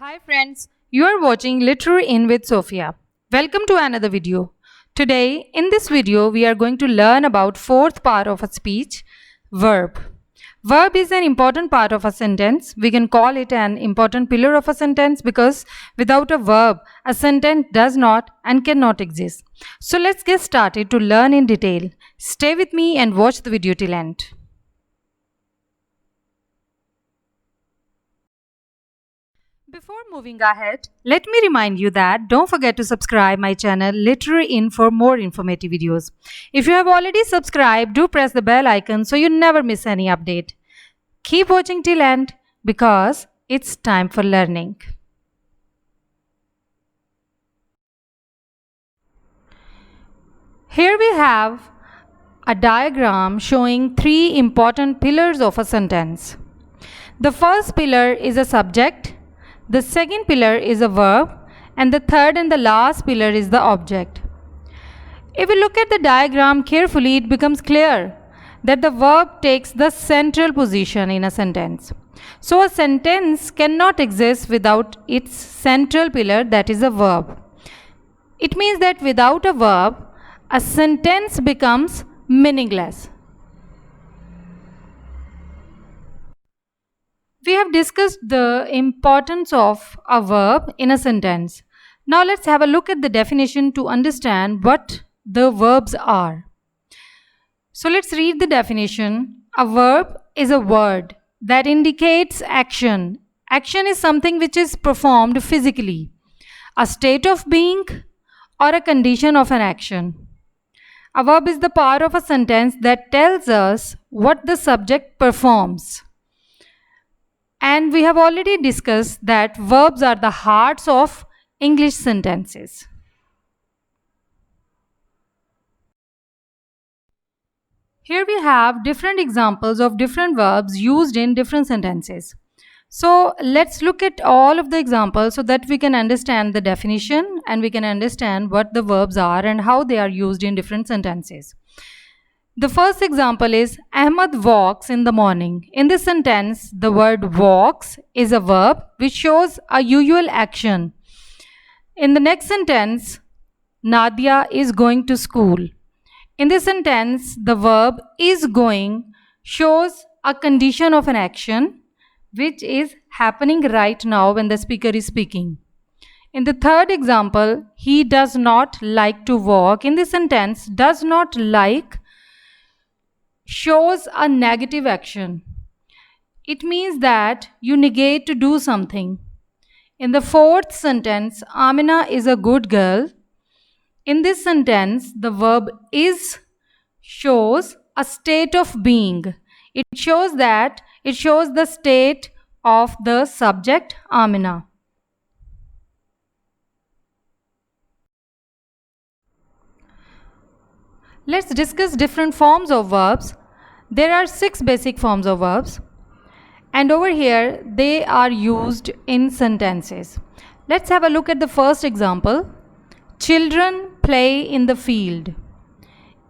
Hi friends, you are watching Literary In with Sophia. Welcome to another video. Today, in this video, we are going to learn about fourth part of a speech, verb. Verb is an important part of a sentence. We can call it an important pillar of a sentence because without a verb, a sentence does not and cannot exist. So let's get started to learn in detail. Stay with me and watch the video till end. Before moving ahead, let me remind you that don't forget to subscribe my channel Literary In for more informative videos. If you have already subscribed, do press the bell icon so you never miss any update. Keep watching till end because it's time for learning. Here we have a diagram showing three important pillars of a sentence. The first pillar is a subject. The second pillar is a verb, and the third and the last pillar is the object. If we look at the diagram carefully, it becomes clear that the verb takes the central position in a sentence. So a sentence cannot exist without its central pillar, that is a verb. It means that without a verb, a sentence becomes meaningless. We have discussed the importance of a verb in a sentence. Now let's have a look at the definition to understand what the verbs are. So let's read the definition. A verb is a word that indicates action. Action is something which is performed physically, a state of being or a condition of an action. A verb is the part of a sentence that tells us what the subject performs. And we have already discussed that verbs are the hearts of English sentences. Here we have different examples of different verbs used in different sentences. So let's look at all of the examples so that we can understand the definition and we can understand what the verbs are and how they are used in different sentences. The first example is Ahmad walks in the morning. In this sentence, the word walks is a verb which shows a usual action. In the next sentence, Nadia is going to school. In this sentence, the verb is going shows a condition of an action which is happening right now when the speaker is speaking. In the third example, he does not like to walk. In this sentence, does not like shows a negative action. It means that you negate to do something. In the fourth sentence, Amina is a good girl. In this sentence, the verb is shows a state of being. It shows the state of the subject Amina. Let's discuss different forms of verbs. There are 6 basic forms of verbs, and over here they are used in sentences. Let's have a look at the first example. Children play in the field.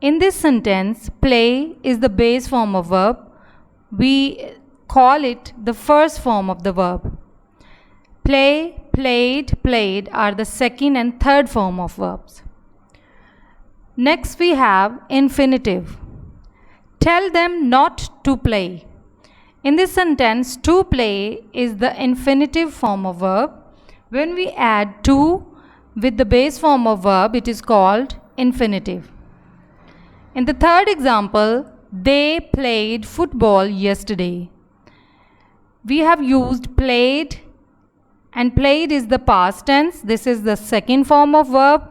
In this sentence, play is the base form of verb. We call it the first form of the verb. Play, played, played are the second and third form of verbs. Next we have infinitive. Tell them not to play. In this sentence, to play is the infinitive form of verb. When we add to with the base form of verb, it is called infinitive. In the third example, they played football yesterday. We have used played, and played is the past tense. This is the second form of verb.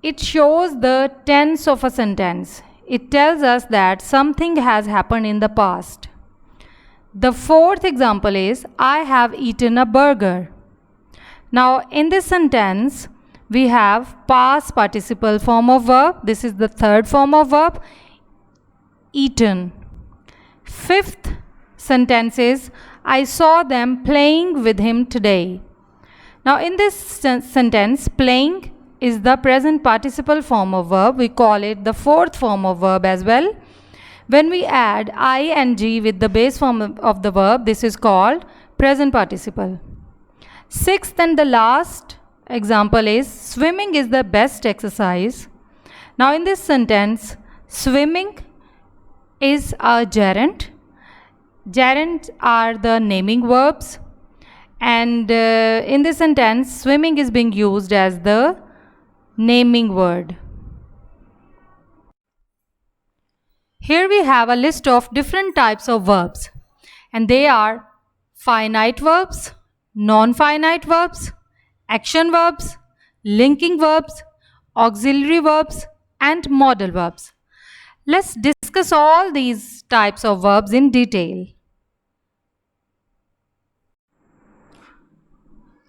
It shows the tense of a sentence. It tells us that something has happened in the past. The fourth example is, I have eaten a burger. Now, in this sentence, we have past participle form of verb. This is the third form of verb, eaten. Fifth sentence is, I saw them playing with him today. Now, in this sentence, playing is the present participle form of verb. We call it the fourth form of verb as well. When we add ing with the base form of the verb, this is called present participle. Sixth and the last example is swimming is the best exercise. Now in this sentence, swimming is a gerund. Gerunds are the naming verbs, and in this sentence, swimming is being used as the naming word. Here we have a list of different types of verbs, and they are finite verbs, non-finite verbs, action verbs, linking verbs, auxiliary verbs, and modal verbs. Let's discuss all these types of verbs in detail.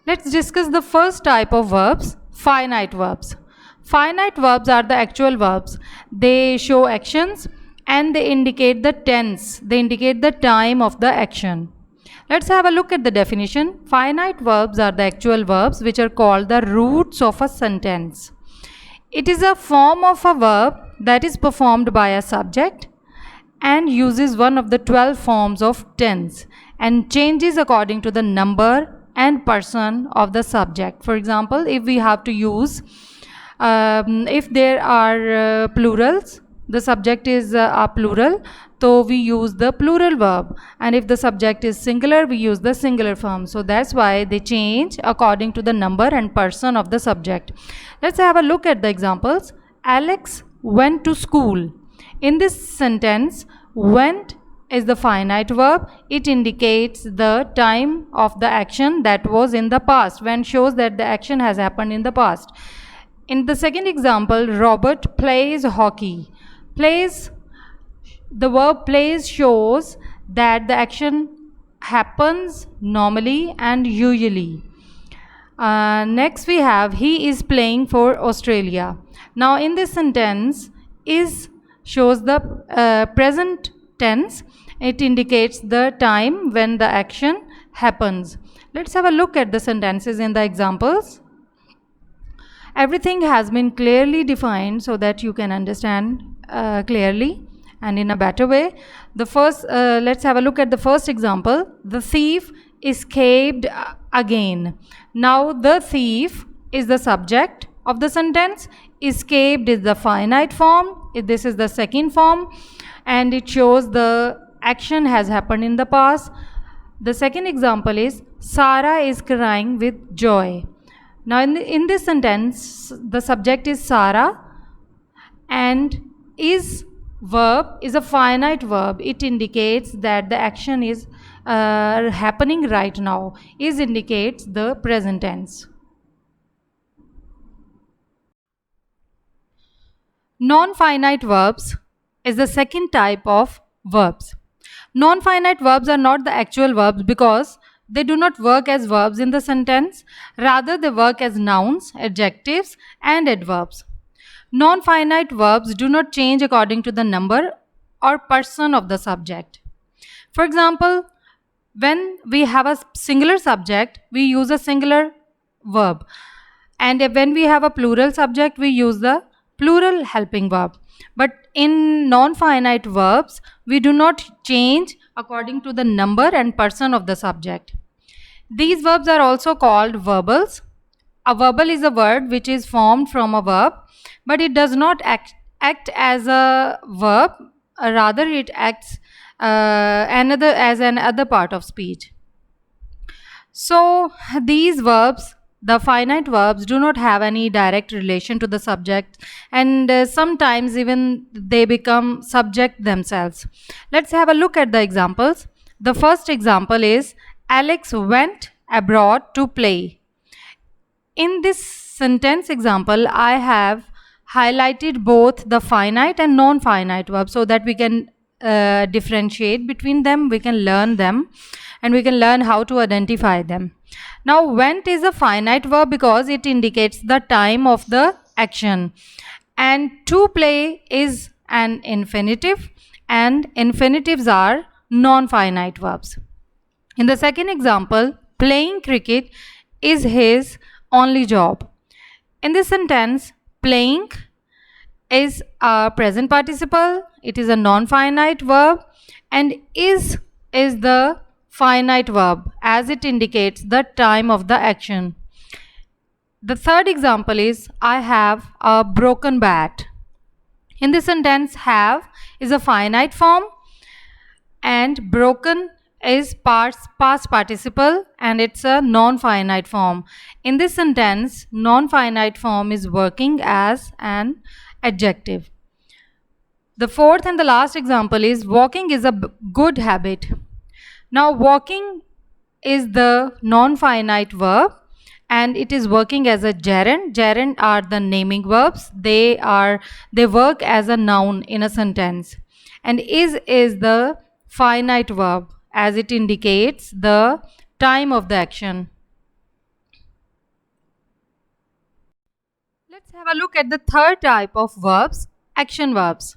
Let's discuss the first type of verbs, finite verbs. Finite verbs are the actual verbs. They show actions and they indicate the tense. They indicate the time of the action. Let's have a look at the definition. Finite verbs are the actual verbs which are called the roots of a sentence. It is a form of a verb that is performed by a subject and uses one of the 12 forms of tense and changes according to the number and person of the subject. For example, if we have to use, if there are plurals, the subject is a plural, so we use the plural verb, and if the subject is singular, we use the singular form. So that's why they change according to the number and person of the subject. Let's have a look at the examples. Alex went to school. In this sentence, went is the finite verb. It indicates the time of the action that was in the past. When shows that the action has happened in the past. In the second example, Robert plays hockey. Plays, the verb plays shows that the action happens normally and usually. Next we have, he is playing for Australia. Now in this sentence, is shows the present tense. It indicates the time when the action happens. Let's have a look at the sentences in the examples. Everything has been clearly defined so that you can understand clearly and in a better way. The first, let's have a look at the first example. The thief escaped again. Now the thief is the subject of the sentence. Escaped is the finite form. This is the second form, and it shows the action has happened in the past. The second example is Sarah is crying with joy. Now in this sentence, the subject is Sarah, and is verb is a finite verb. It indicates that the action is happening right now. Is indicates the present tense. Non-finite verbs is the second type of verbs. Non-finite verbs are not the actual verbs because they do not work as verbs in the sentence. Rather, they work as nouns, adjectives, and adverbs. Non-finite verbs do not change according to the number or person of the subject. For example, when we have a singular subject, we use a singular verb. And when we have a plural subject, we use the plural helping verb. But in non-finite verbs, we do not change according to the number and person of the subject. These verbs are also called verbals. A verbal is a word which is formed from a verb, but it does not act as a verb. Rather, it acts as another part of speech. So these verbs, the finite verbs, do not have any direct relation to the subject, and sometimes even they become subject themselves. Let's have a look at the examples. The first example is Alex went abroad to play. In this sentence example, I have highlighted both the finite and non-finite verbs so that we can differentiate between them, we can learn them, and we can learn how to identify them. Now, went is a finite verb because it indicates the time of the action, and to play is an infinitive, and infinitives are non-finite verbs. In the second example, playing cricket is his only job. In this sentence, playing is a present participle, it is a non-finite verb, and is the finite verb as it indicates the time of the action. The third example is I have a broken bat. In this sentence, have is a finite form and broken is past participle and it's a non-finite form. In this sentence, non-finite form is working as an adjective. The fourth and the last example is walking is a good habit. Now walking is the non-finite verb and it is working as a gerund. Gerund are the naming verbs. They work as a noun in a sentence. And is the finite verb as it indicates the time of the action. Let's have a look at the third type of verbs, action verbs.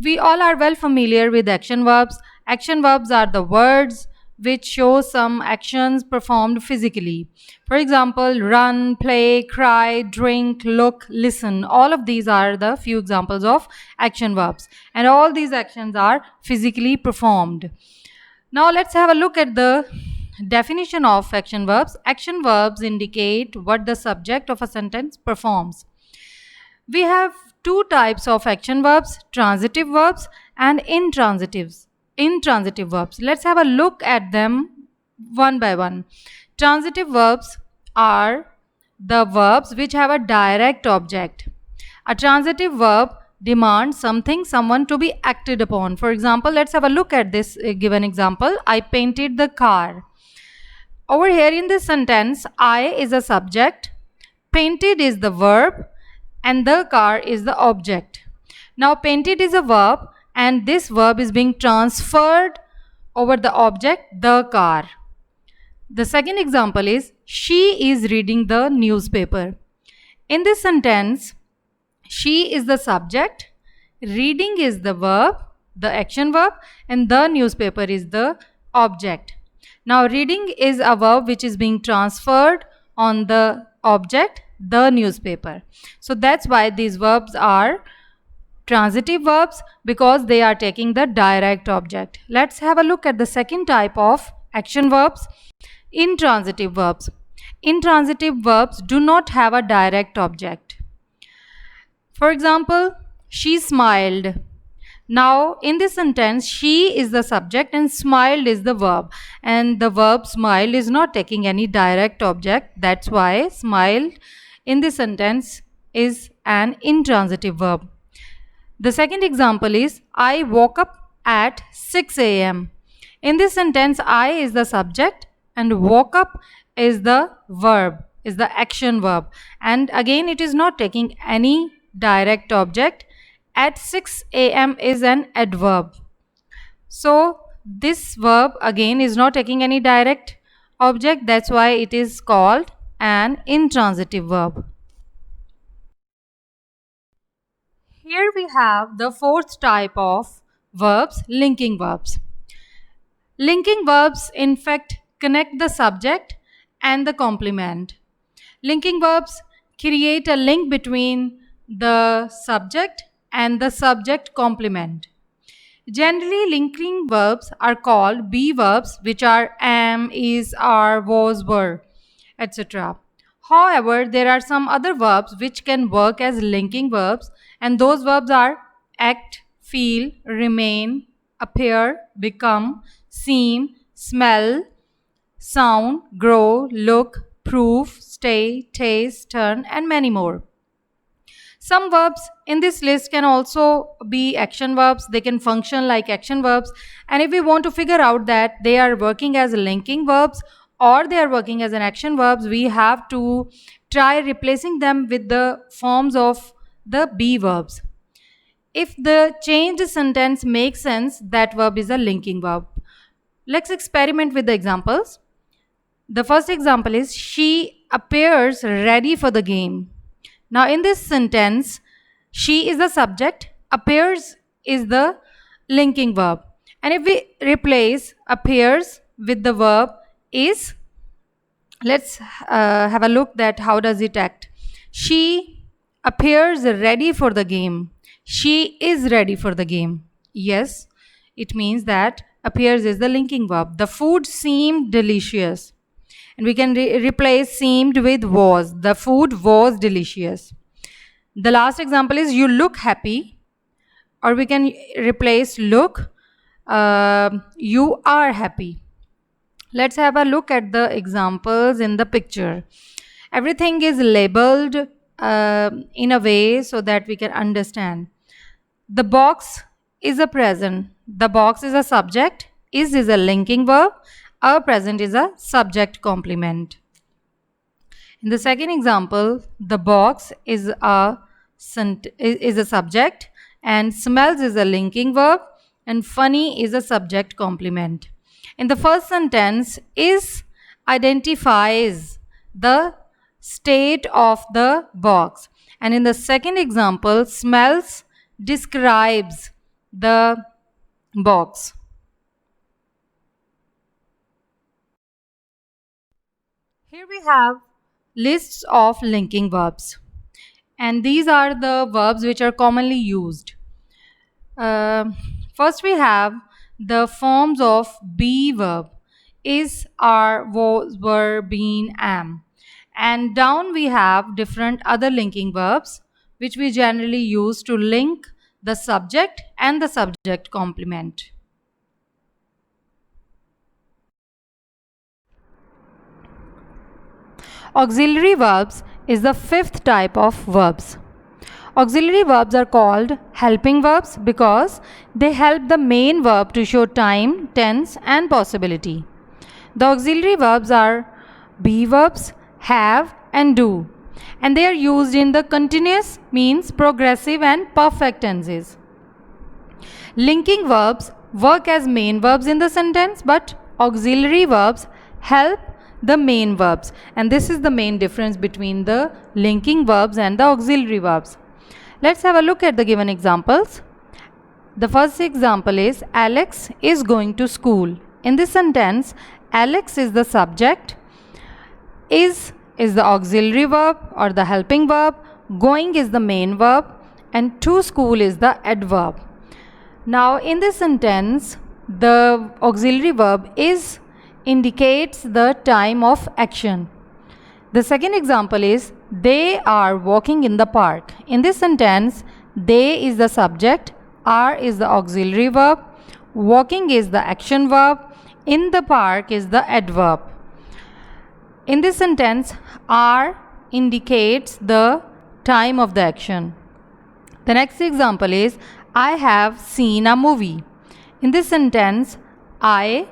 We all are well familiar with action verbs. Action verbs are the words which show some actions performed physically. For example, run, play, cry, drink, look, listen. All of these are the few examples of action verbs. And all these actions are physically performed. Now let's have a look at the definition of action verbs. Action verbs indicate what the subject of a sentence performs. We have two types of action verbs, transitive verbs and intransitive verbs. Let's have a look at them one by one. Transitive verbs are the verbs which have a direct object. A transitive verb demands someone to be acted upon. For example, let's have a look at this given example. I painted the car. Over here in this sentence, I is a subject, painted is the verb, and the car is the object. Now painted is a verb and this verb is being transferred over the object, the car. The second example is she is reading the newspaper. In this sentence, she is the subject, reading is the verb, the action verb, and the newspaper is the object. Now reading is a verb which is being transferred on the object, the newspaper. So that's why these verbs are transitive verbs, because they are taking the direct object. Let's have a look at the second type of action verbs, intransitive verbs. Intransitive verbs do not have a direct object. For example, she smiled. Now in this sentence, she is the subject and smiled is the verb, and the verb smile is not taking any direct object. That's why smiled in this sentence is an intransitive verb. The second example is I woke up at 6 a.m. In this sentence, I is the subject and woke up is the verb, is the action verb, and again it is not taking any direct object. At 6 a.m. is an adverb. So this verb again is not taking any direct object. That's why it is called an intransitive verb. Here we have the fourth type of verbs, linking verbs. Linking verbs in fact connect the subject and the complement. Linking verbs create a link between the subject and the subject complement. Generally, linking verbs are called be verbs, which are am, is, are, was, were, etc. However, there are some other verbs which can work as linking verbs, and those verbs are act, feel, remain, appear, become, seem, smell, sound, grow, look, prove, stay, taste, turn, and many more. Some verbs in this list can also be action verbs. They can function like action verbs. And if we want to figure out that they are working as linking verbs or they are working as an action verbs, we have to try replacing them with the forms of the be verbs. If the changed sentence makes sense, that verb is a linking verb. Let's experiment with the examples. The first example is she appears ready for the game. Now in this sentence, she is the subject, appears is the linking verb. And if we replace appears with the verb is, let's have a look at how does it act. She appears ready for the game. She is ready for the game. Yes, it means that appears is the linking verb. The food seemed delicious. And we can replace seemed with was. The food was delicious. The last example is you look happy, or we can replace look, you are happy. Let's have a look at the examples in the picture. Everything is labeled in a way so that we can understand. The box is a present. The box is a subject. Is a linking verb. A present is a subject complement. In the second example, the box is a subject, and smells is a linking verb, and funny is a subject complement. In the first sentence, is identifies the state of the box, and in the second example, smells describes the box. Here we have lists of linking verbs, and these are the verbs which are commonly used. First we have the forms of be verb: is, are, was, were, been, am. And down we have different other linking verbs which we generally use to link the subject and the subject complement. Auxiliary verbs is the fifth type of verbs. Auxiliary verbs are called helping verbs because they help the main verb to show time, tense, and possibility. The auxiliary verbs are be verbs, have, and do, and they are used in the continuous, means progressive, and perfect tenses. Linking verbs work as main verbs in the sentence, but auxiliary verbs help the main verbs, and this is the main difference between the linking verbs and the auxiliary verbs. Let's have a look at the given examples. The first example is Alex is going to school. In this sentence, Alex is the subject, is the auxiliary verb or the helping verb, going is the main verb, and to school is the adverb. Now in this sentence, the auxiliary verb is indicates the time of action. The second example is they are walking in the park. In this sentence, they is the subject, are is the auxiliary verb, walking is the action verb, in the park is the adverb. In this sentence, are indicates the time of the action. The next example is I have seen a movie. In this sentence, I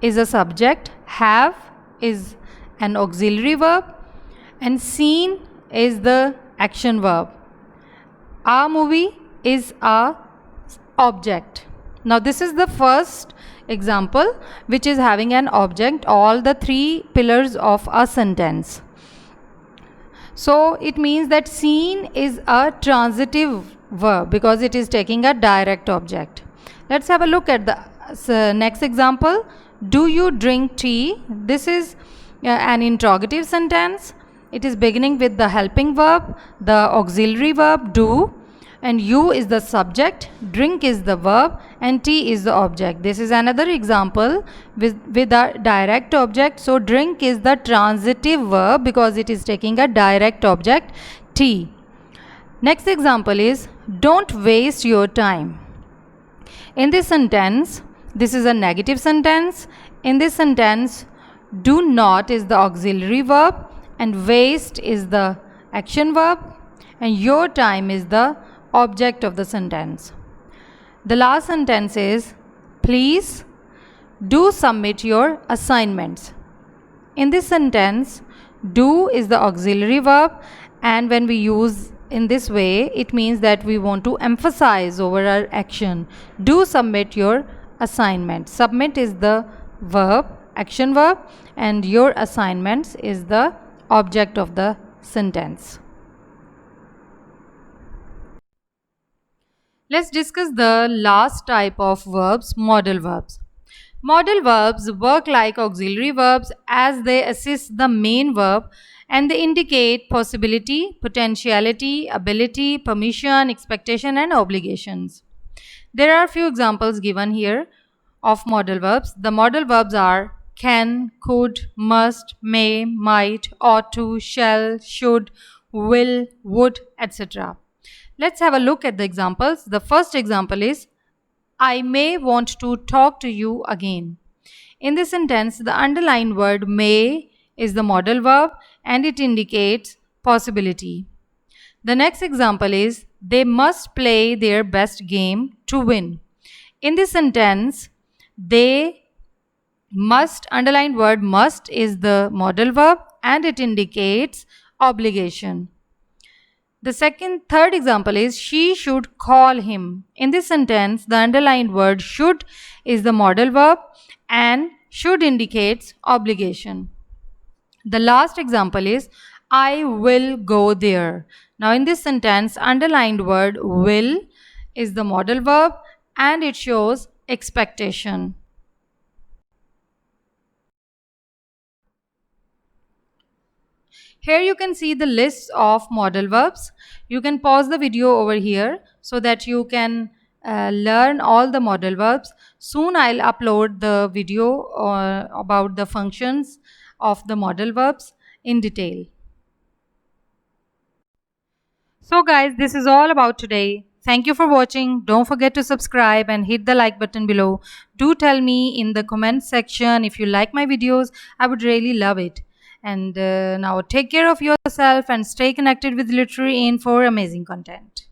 is a subject, have is an auxiliary verb, and seen is the action verb. A movie is a object. Now this is the first example which is having an object, all the three pillars of a sentence. So it means that seen is a transitive verb because it is taking a direct object. Let's have a look at the next example. Do you drink tea? This is an interrogative sentence. It is beginning with the helping verb, the auxiliary verb do, and you is the subject, drink is the verb, and tea is the object. This is another example with a direct object. So drink is the transitive verb because it is taking a direct object, tea. Next example is don't waste your time. In this sentence, this is a negative sentence. In this sentence, do not is the auxiliary verb, and waste is the action verb, and your time is the object of the sentence. The last sentence is please do submit your assignments. In this sentence, do is the auxiliary verb, and when we use in this way, it means that we want to emphasize over our action. Do submit your assignment. Submit is the verb, action verb, and your assignments is the object of the sentence. Let's discuss the last type of verbs, modal verbs. Modal verbs work like auxiliary verbs as they assist the main verb and they indicate possibility, potentiality, ability, permission, expectation, and obligations. There are a few examples given here. of modal verbs. The modal verbs are can, could, must, may, might, ought to, shall, should, will, would, etc. Let's have a look at the examples. The first example is I may want to talk to you again. In this sentence, the underlined word may is the modal verb and it indicates possibility. The next example is they must play their best game to win. In this sentence, they must, underlined word must is the modal verb and it indicates obligation. The third example is she should call him. In this sentence, the underlined word should is the modal verb and should indicates obligation. The last example is I will go there. Now in this sentence, underlined word will is the modal verb and it shows expectation. Here you can see the list of modal verbs. You can pause the video over here so that you can learn all the modal verbs. Soon I'll upload the video about the functions of the modal verbs in detail. So guys, this is all about today. Thank you for watching. Don't forget to subscribe and hit the like button below. Do tell me in the comment section if you like my videos. I would really love it. And now take care of yourself and stay connected with Literary Inn for amazing content.